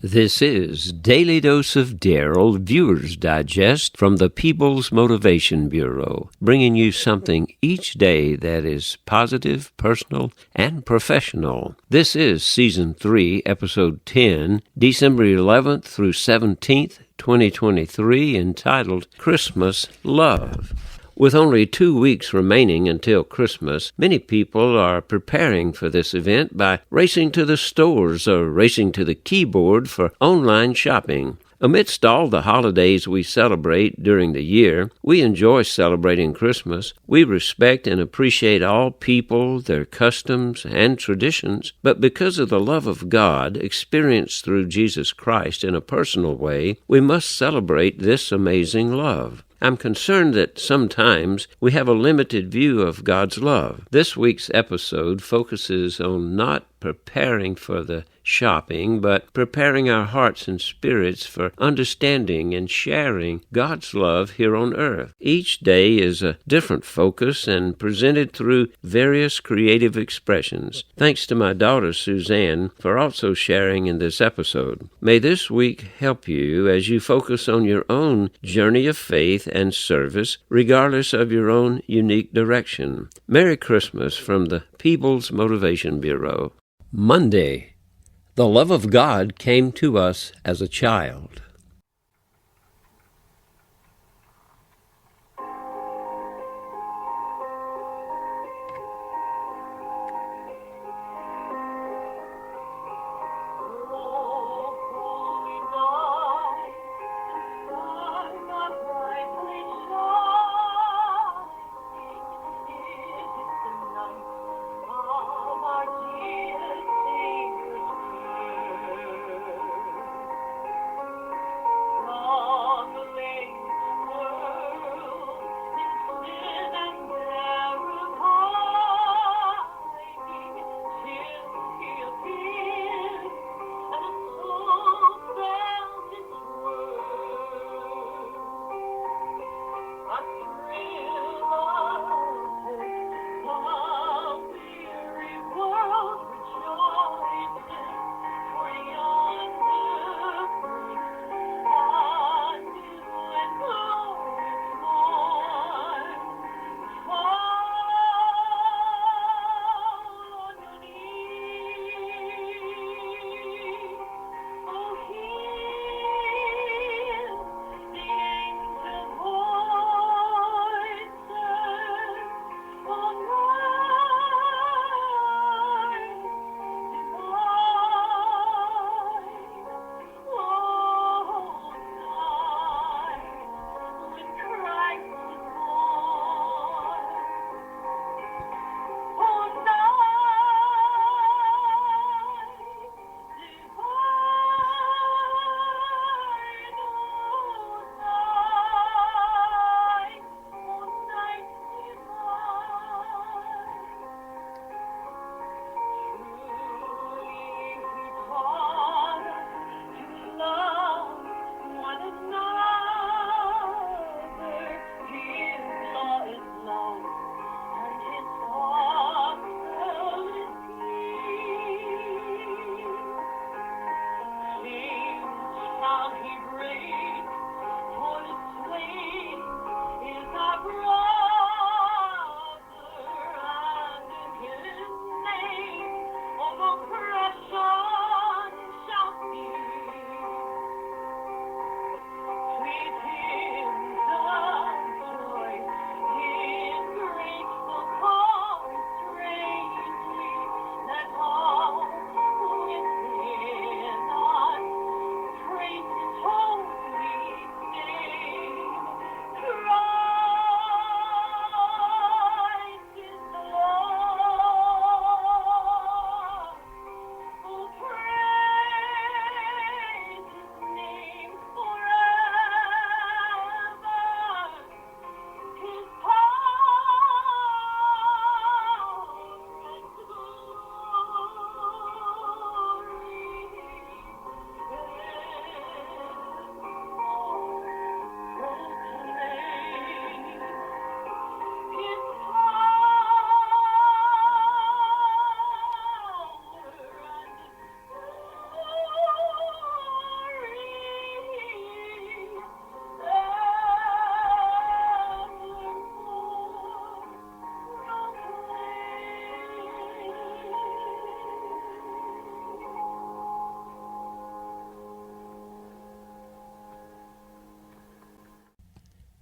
This is Daily Dose of Daryl, Viewer's Digest from the People's Motivation Bureau, bringing you something each day that is positive, personal, and professional. This is Season 3, Episode 10, December 11th through 17th, 2023, entitled Christmas Love. With only 2 weeks remaining until Christmas, many people are preparing for this event by racing to the stores or racing to the keyboard for online shopping. Amidst all the holidays we celebrate during the year, we enjoy celebrating Christmas. We respect and appreciate all people, their customs, and traditions, but because of the love of God experienced through Jesus Christ in a personal way, we must celebrate this amazing love. I'm concerned that sometimes we have a limited view of God's love. This week's episode focuses on not preparing for the shopping, but preparing our hearts and spirits for understanding and sharing God's love here on earth. Each day is a different focus and presented through various creative expressions. Thanks to my daughter Suzanne for also sharing in this episode. May this week help you as you focus on your own journey of faith and service, regardless of your own unique direction. Merry Christmas from the People's Motivation Bureau. Monday. The love of God came to us as a child.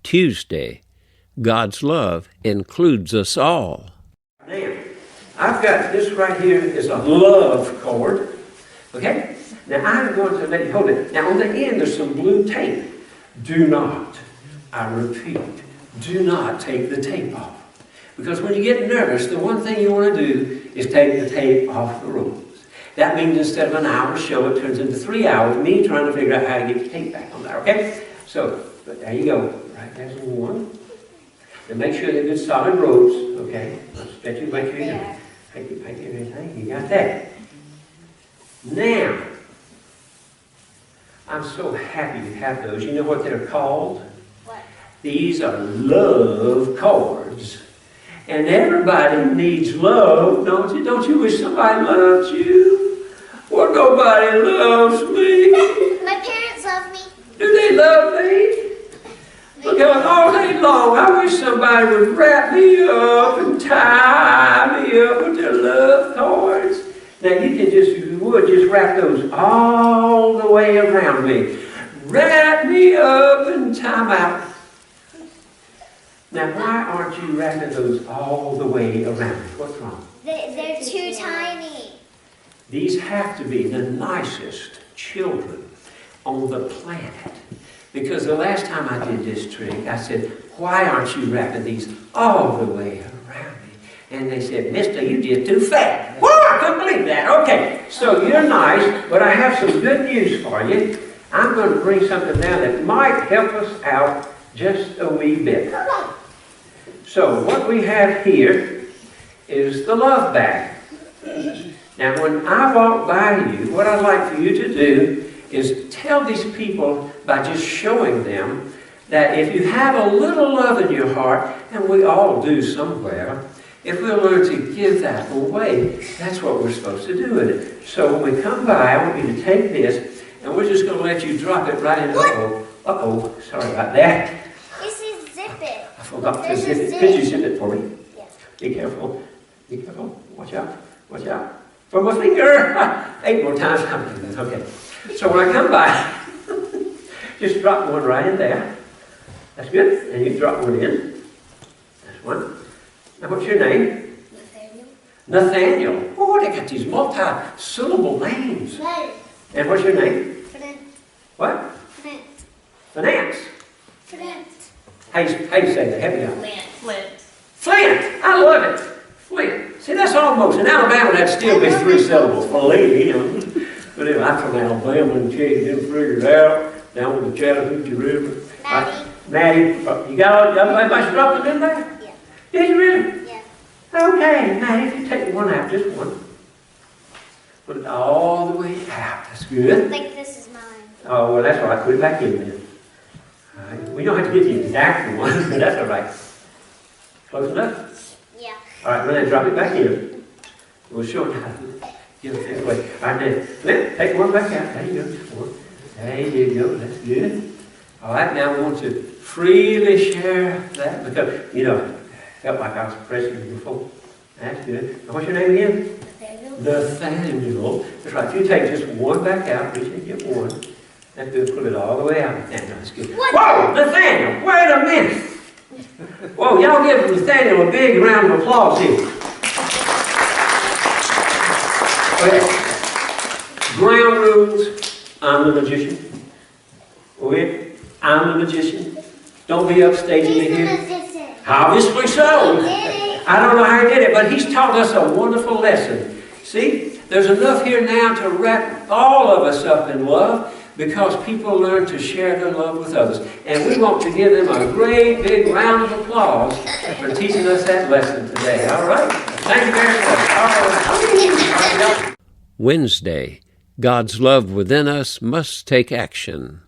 Tuesday, God's love includes us all. Now, I've got this right here is a love cord. Okay? Now, I'm going to let you hold it. Now, on the end, there's some blue tape. Do not, I repeat, do not take the tape off. Because when you get nervous, the one thing you want to do is take the tape off the ropes. That means instead of an hour show, it turns into 3 hours, me trying to figure out how to get the tape back on there, okay? So, but there you go. Right there's one. And make sure they're good solid ropes, okay? Bet you make sure you do. Thank you, everything. You got that. Now, I'm so happy to have those. You know what they're called? What? These are love cords. And everybody needs love, don't you? Don't you wish somebody loved you? Well, nobody loves me. My parents love me. Do they love me? Because all day long, I wish somebody would wrap me up and tie me up with their love cords. Now, you can just, if you would, just wrap those all the way around me. Wrap me up and tie me out. Now, why aren't you wrapping those all the way around me? What's wrong? They're too tiny. These have to be the nicest children on the planet. Because the last time I did this trick, I said, why aren't you wrapping these all the way around me? And they said, Mister, you just too fat. Whoa, I couldn't believe that. Okay, so you're nice, but I have some good news for you. I'm going to bring something down that might help us out just a wee bit. So what we have here is the love bag. Now when I walk by you, what I'd like for you to do is tell these people by just showing them that if you have a little love in your heart, and we all do somewhere, if we'll learn to give that away, that's what we're supposed to do with it. So when we come by, I want you to take this, and we're just going to let you drop it right in. Uh-oh, sorry about that. You see, zip it. I forgot to There's zip a it. zip. Could you zip it for me? Yeah. Be careful. Be careful. Watch out. Watch out. From my finger. 8 more times. Okay. So when I come by, just drop one right in there. That's good. And you drop one in. That's one. Now what's your name? Nathaniel. Nathaniel. Oh, they got these multi-syllable names. Flint. And what's your name? Flint. What? Flint. Finance. Flint. How you say that? Help me out. Flint. Flint. I love it. Flint. See, that's almost. In Alabama, that'd still be 3 syllables. Flint, you know. But anyway, I'm from Alabama and Chase didn't figure it out. Down with the Chattahoochee River. Maddie. Maddie, you got all, everybody dropped it in there? Yeah. Did you really? Yeah. Okay, Maddie, if you take one out, just one. Put it all the way out. That's good. Like this is mine. Oh, well, that's all right. Put it back in then. All right. We don't have to get the exact one, but that's all right. Close enough? Yeah. All right, well, then drop it back in. We'll show them how to give it that way. All right, then, Flint, take one back out. There you go, just one. There you go, that's good. All right, now we want to freely share that because, you know, felt like I was pressing you before. That's good. Now, what's your name again? Nathaniel. Nathaniel. That's right. You take just one back out. Reach and get one. That's good. Put it all the way out. Nathaniel, that's good. What? Whoa, Nathaniel, wait a minute. Whoa, y'all give Nathaniel a big round of applause here. Okay. Ground rules. I'm the magician. Okay? I'm the magician. Don't be upstaging me He's the here. magician. Obviously so. He did it. I don't know how he did it, but he's taught us a wonderful lesson. See, there's enough here now to wrap all of us up in love because people learn to share their love with others. And we want to give them a great big round of applause for teaching us that lesson today. All right? Thank you very much. All right. Wednesday, God's love within us must take action.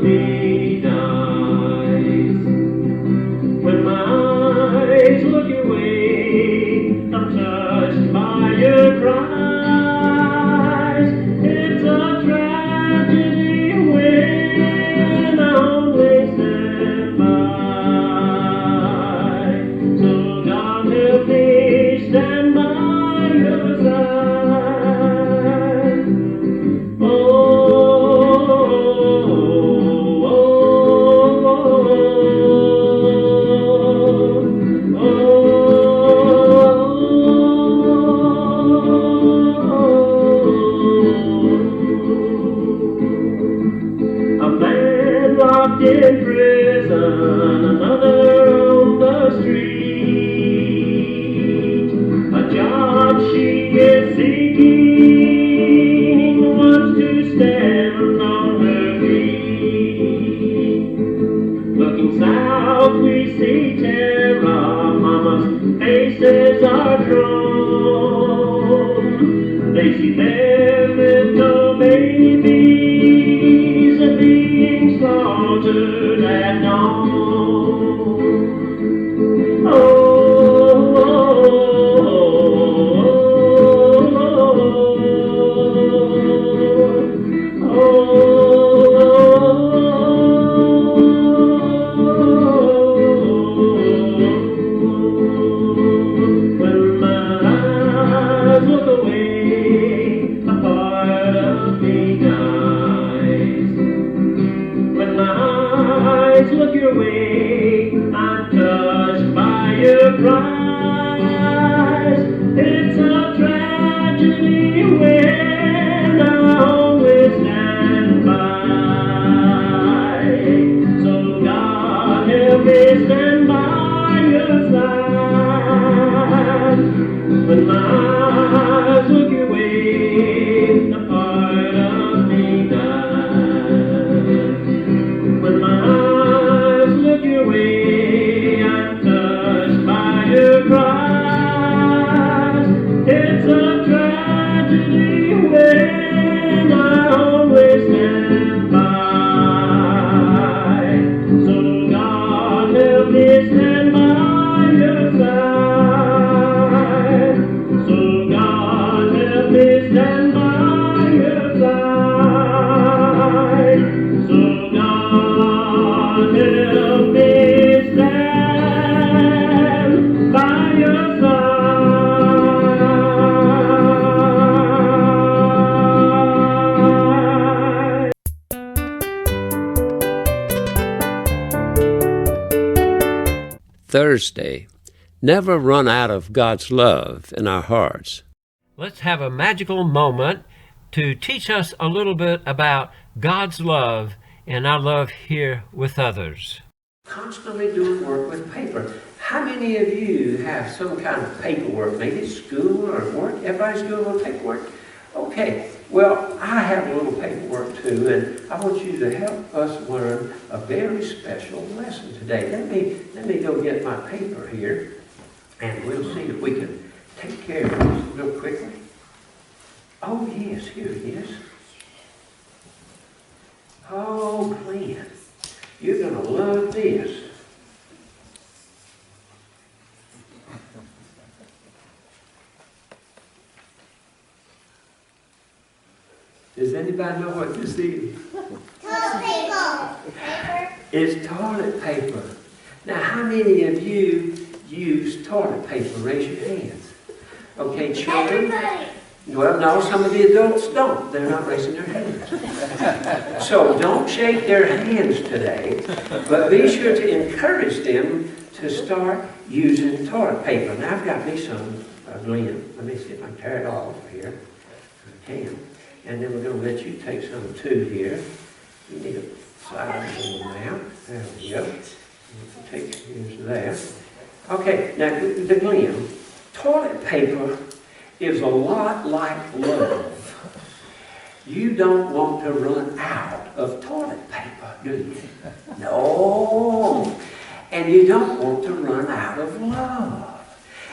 of me dies. When my eyes look your way, I'm touched by your cries. It's a tragedy when I only stand by. So God help me stand by your side. Oh, a man locked in prison, another on the street. A job she is seeking, wants to stand on her feet. Looking south, we see terror. Mama's faces are drawn. They see their little babies being slaughtered at dawn. When my eyes look away, a part of me dies. When my eyes look your way, I'm touched by your cries. It's a tragedy when I always stand by. So God help me stand by your side. When my eyes look your way, a part of me dies. When my eyes look your way, I'm touched by your cries. It's a tragedy when I always stand by. So God help me stand by your side. So God help me stand by your side. So God help me stand by your side. Thursday. Never run out of God's love in our hearts. Let's have a magical moment to teach us a little bit about God's love and our love here with others. Constantly doing work with paper. How many of you have some kind of paperwork, maybe school or work? Everybody's doing a little paperwork? Okay, well, I have a little paperwork too, and I want you to help us learn a very special lesson today. Let me go get my paper here, and we'll see if we can take care of this real quickly. Oh yes, here it is. Oh, Glenn, you're going to love this. Does anybody know what this is? Toilet paper. It's toilet paper. Now, how many of you use toilet paper? Raise your hands. Okay, children. Everybody. Well, no, some of the adults don't. They're not raising their hands. So don't shake their hands today, but be sure to encourage them to start using toilet paper. Now, I've got me some, Glenn. Let me see if I can tear it off here. I can. And then we're going to let you take some too here. You need a slide one out. There we go. Take here's there. Okay, now the Glenn, toilet paper is a lot like love. You don't want to run out of toilet paper, do you? No. And you don't want to run out of love.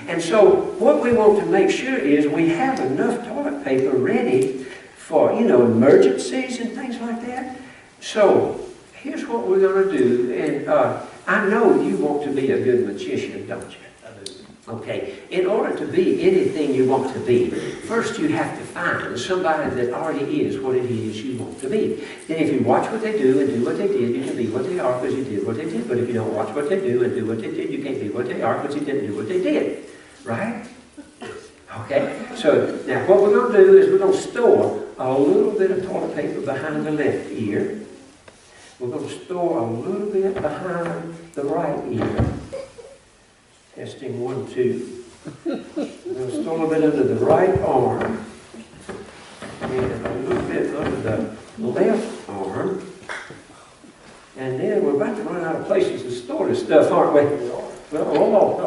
And so what we want to make sure is we have enough toilet paper ready for, emergencies and things like that. So here's what we're going to do. And I know you want to be a good magician, don't you? Okay, in order to be anything you want to be, first you have to find somebody that already is what it is you want to be. Then if you watch what they do and do what they did, you can be what they are because you did what they did. But if you don't watch what they do and do what they did, you can't be what they are because you didn't do what they did. Right? Okay, so now what we're going to do is we're going to store a little bit of toilet paper behind the left ear. We're going to store a little bit behind the right ear. Testing 1, 2. We're going to store a bit under the right arm and a little bit under the left arm. And then we're about to run out of places to store this stuff, aren't we? Well, hold on.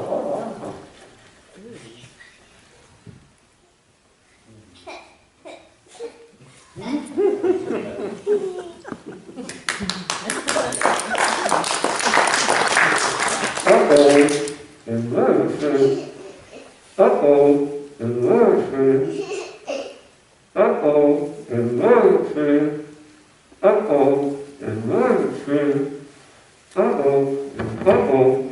Uh-oh. And love. Uh-oh. And love. Uh-oh. And love. Uh-oh. And love. Uh-oh. And uh-oh.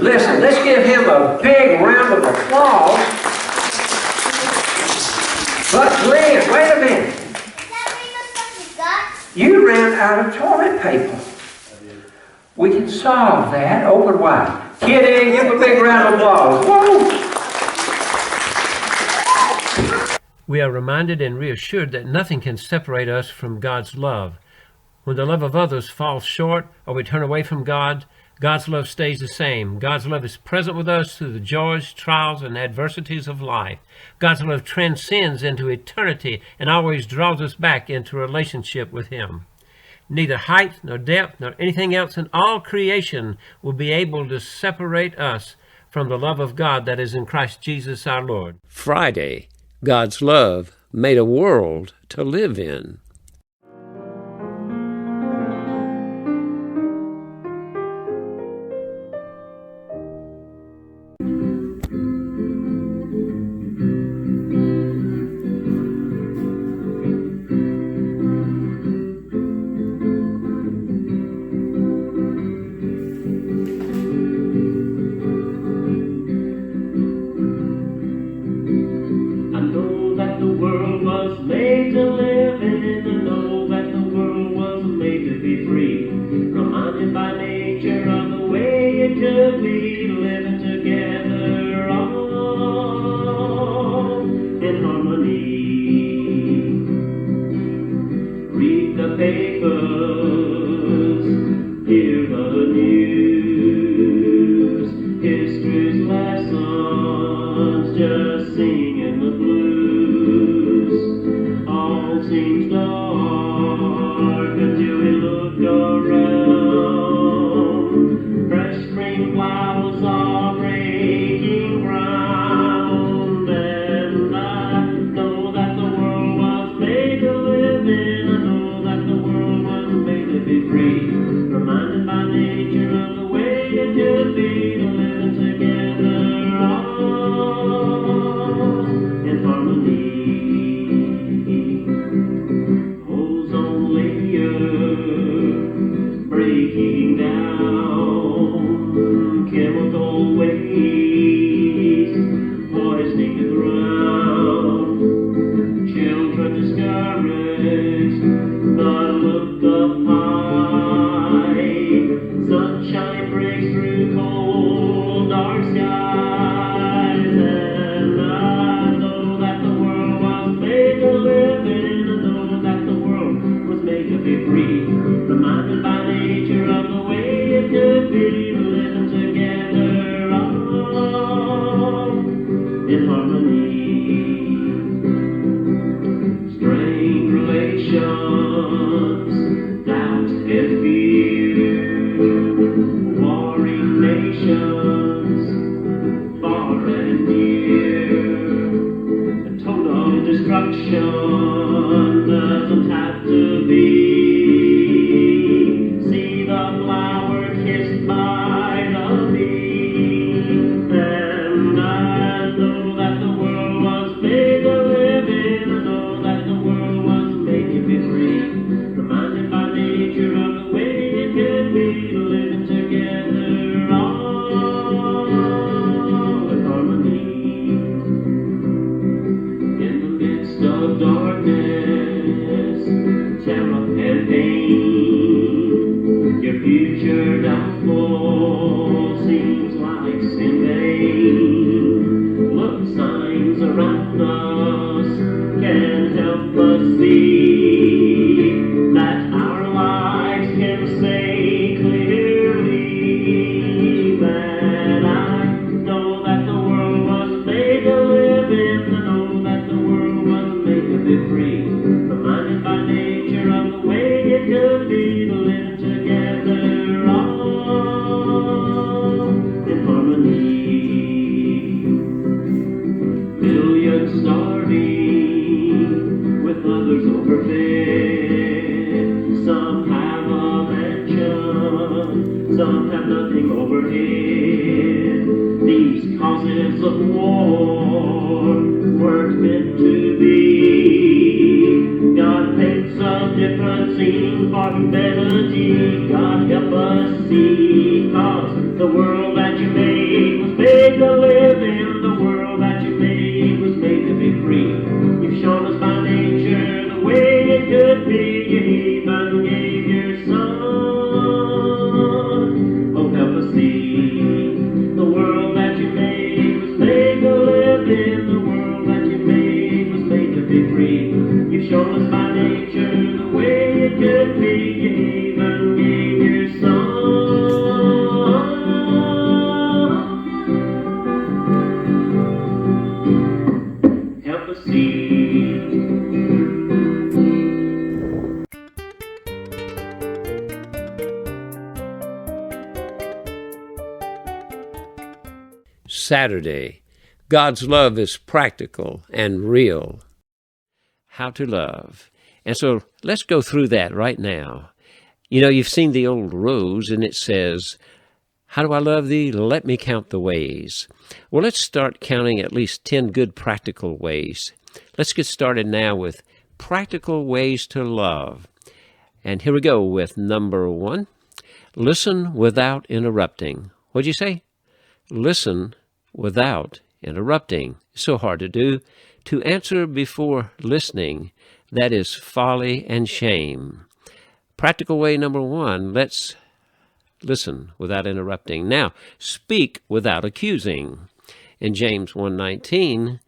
Listen, let's give him a big round of applause. But Glenn, wait a minute. You ran out of toilet paper. We can solve that. Open wide. Kidding, give him a big round of applause. Woo! We are reminded and reassured that nothing can separate us from God's love. When the love of others falls short or we turn away from God, God's love stays the same. God's love is present with us through the joys, trials, and adversities of life. God's love transcends into eternity and always draws us back into a relationship with Him. Neither height, nor depth, nor anything else in all creation will be able to separate us from the love of God that is in Christ Jesus our Lord. Friday, God's love made a world to live in. destruction doesn't have to be. See the flower kissed by the bee. And I know that the world was made to live in. I know that the world was made to be free. Reminded by nature of the way it could be, living together all in harmony. In the midst of darkness, terror and pain, your future downfall seems like in vain. Look, signs around us can help us see that our lives can say clearly that I know that the world was made to live in. I know that the world was made to be free. Reminded by nature of the way it could be, living together all in harmony. Millions starving with others overfed. Some have a mansion, some have nothing overhead. These causes of war weren't meant to be. God paints a different scene for humanity. God help us see, 'cause the world that you made was made to live in. The world that you made was made to be free. You've shown us by nature the way it could be. You even gave your son. Oh, help us see. The world that you made was made to live in. The world that you made was made to be free. You've shown us by nature the way it could be. You even gave your son. Help us see. Saturday, God's love is practical and real. How to love. And so let's go through that right now. You know, you've seen the old rose, and it says, "How do I love thee? Let me count the ways." Well, let's start counting at least 10 good practical ways. Let's get started now with practical ways to love. And here we go with number 1. Listen without interrupting. What'd you say? Listen without interrupting. It's so hard to do. To answer before listening, that is folly and shame. Practical way number 1, let's listen without interrupting. Now, speak without accusing. In James 1:19,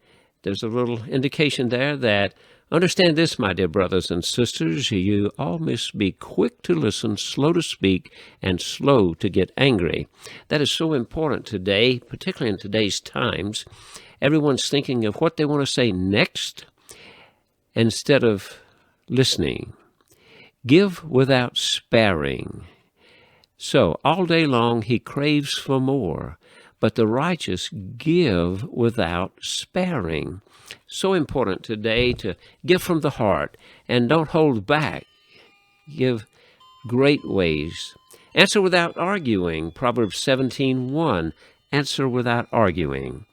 there's a little indication there that, understand this, my dear brothers and sisters, you all must be quick to listen, slow to speak, and slow to get angry. That is so important today, particularly in today's times. Everyone's thinking of what they want to say next instead of listening. Give without sparing. So, all day long he craves for more, but the righteous give without sparing. So important today to give from the heart and don't hold back. Give great ways. Answer without arguing. Proverbs 17:1. Answer without arguing.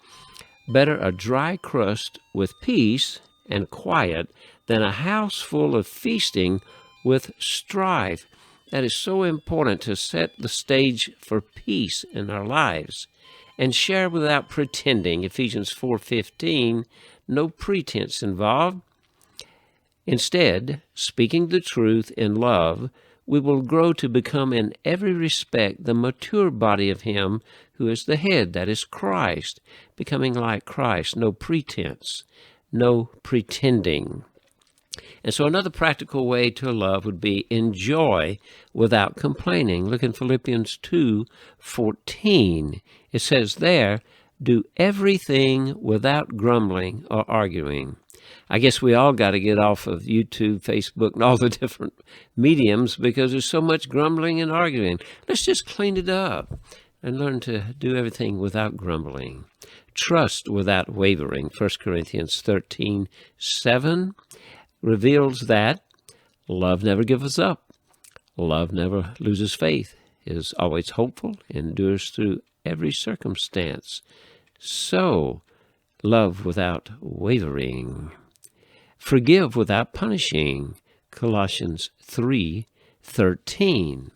Better a dry crust with peace and quiet than a house full of feasting with strife. That is so important to set the stage for peace in our lives. And share without pretending. Ephesians 4:15, no pretense involved. Instead, speaking the truth in love, we will grow to become in every respect the mature body of Him who is the head, that is Christ, becoming like Christ, no pretense, no pretending. And so another practical way to love would be enjoy without complaining. Look in Philippians 2:14. It says there, do everything without grumbling or arguing. I guess we all got to get off of YouTube, Facebook, and all the different mediums because there's so much grumbling and arguing. Let's just clean it up and learn to do everything without grumbling. trust without wavering. 1 Corinthians 13:7 reveals that love never gives up. Love never loses faith, is always hopeful, endures through every circumstance. So, love without wavering. Forgive without punishing. Colossians 3:13.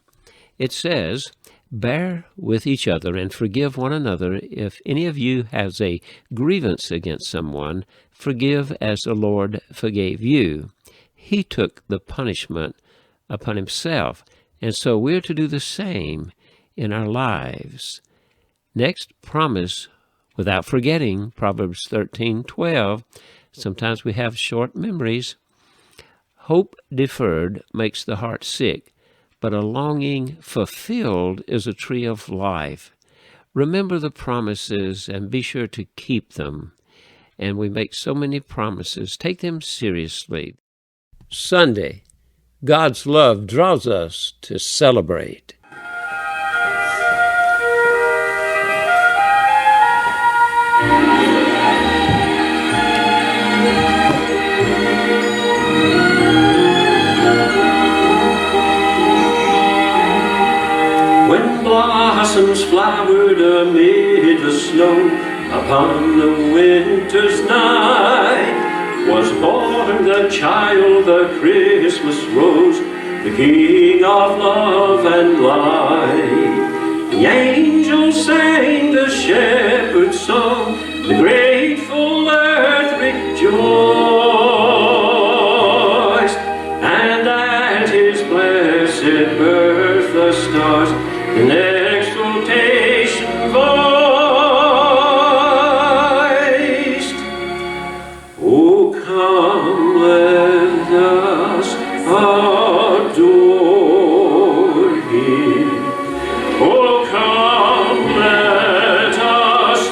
It says, bear with each other and forgive one another. If any of you has a grievance against someone, forgive as the Lord forgave you. He took the punishment upon himself, and so we're to do the same in our lives. Next, promise without forgetting. Proverbs 13:12. Sometimes we have short memories. Hope deferred makes the heart sick, but a longing fulfilled is a tree of life. Remember the promises and be sure to keep them. And we make so many promises. Take them seriously. Sunday, God's love draws us to celebrate. When blossoms flowered amid the snow, upon the winter's night, was born the child, the Christmas rose, the King of love and light. The angels sang the shepherd's song, the grateful earth rejoiced, and at his blessed birth the stars in exultation voiced. Oh, come, let us adore him. Oh, come, let us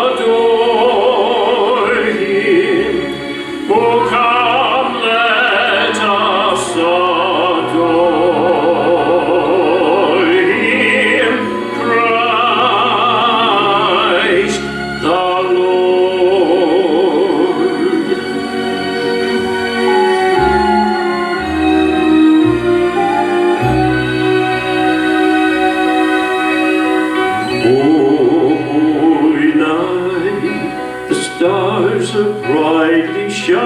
adore him. Oh, come, let us adore him, Christ the Lord. Holy night, the stars are brightly shining.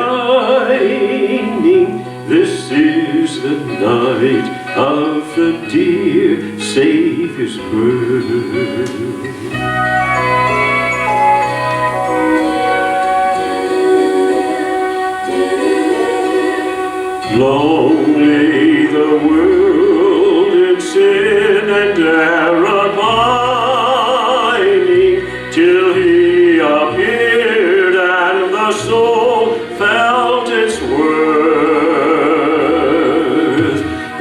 This is the night of the dear Savior's birth. Long lay the world in sin and error pining, till he appeared and the soul felt its worth.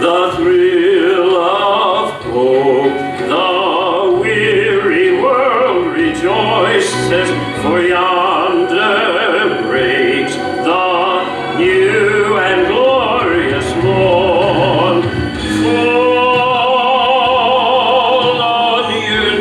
The thrill of hope, the weary world rejoices, for yonder breaks the new and glorious morn. Fall on your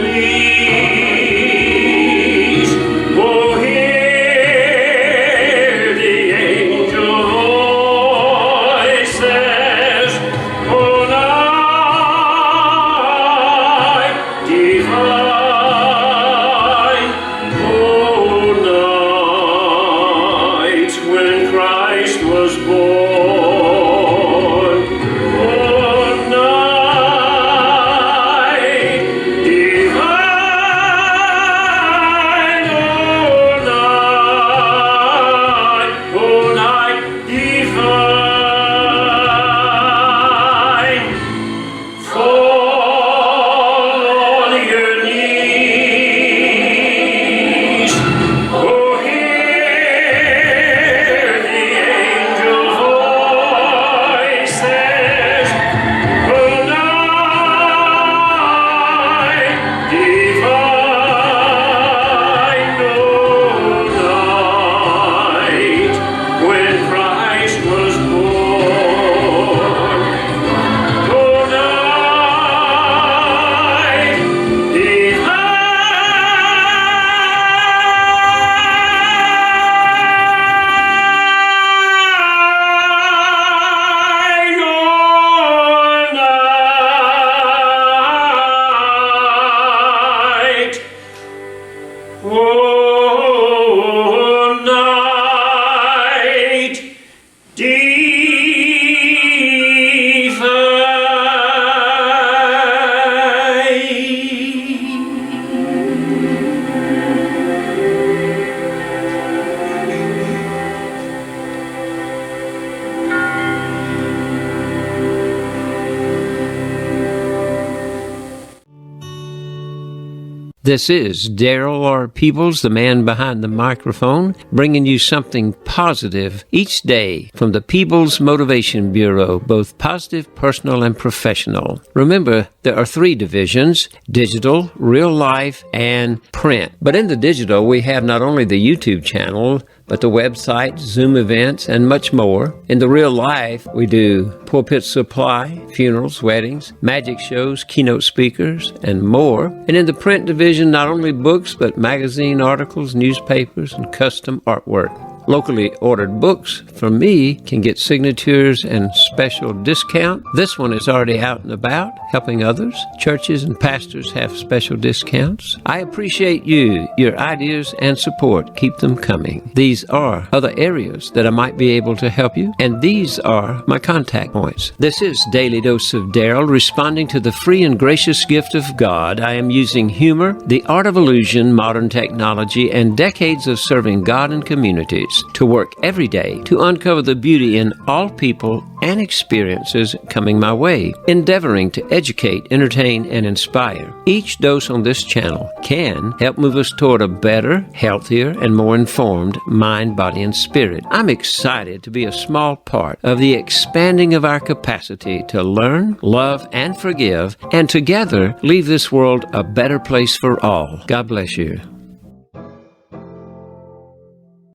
This is Daryl R. Peebles, the man behind the microphone, bringing you something positive each day from the Peebles Motivation Bureau, both positive, personal, and professional. Remember, there are 3 divisions: digital, real life, and print. But in the digital, we have not only the YouTube channel, but the website, Zoom events, and much more. In the real life, we do pulpit supply, funerals, weddings, magic shows, keynote speakers, and more. And in the print division, not only books, but magazine articles, newspapers, and custom artwork. Locally ordered books from me can get signatures and special discount. This one is already out and about, helping others. Churches and pastors have special discounts. I appreciate you, your ideas and support. Keep them coming. These are other areas that I might be able to help you, and these are my contact points. This is Daily Dose of Daryl, responding to the free and gracious gift of God. I am using humor, the art of illusion, modern technology, and decades of serving God and communities to work every day to uncover the beauty in all people and experiences coming my way, endeavoring to educate, entertain, and inspire. Each dose on this channel can help move us toward a better, healthier, and more informed mind, body, and spirit. I'm excited to be a small part of the expanding of our capacity to learn, love, and forgive, and together leave this world a better place for all. God bless you.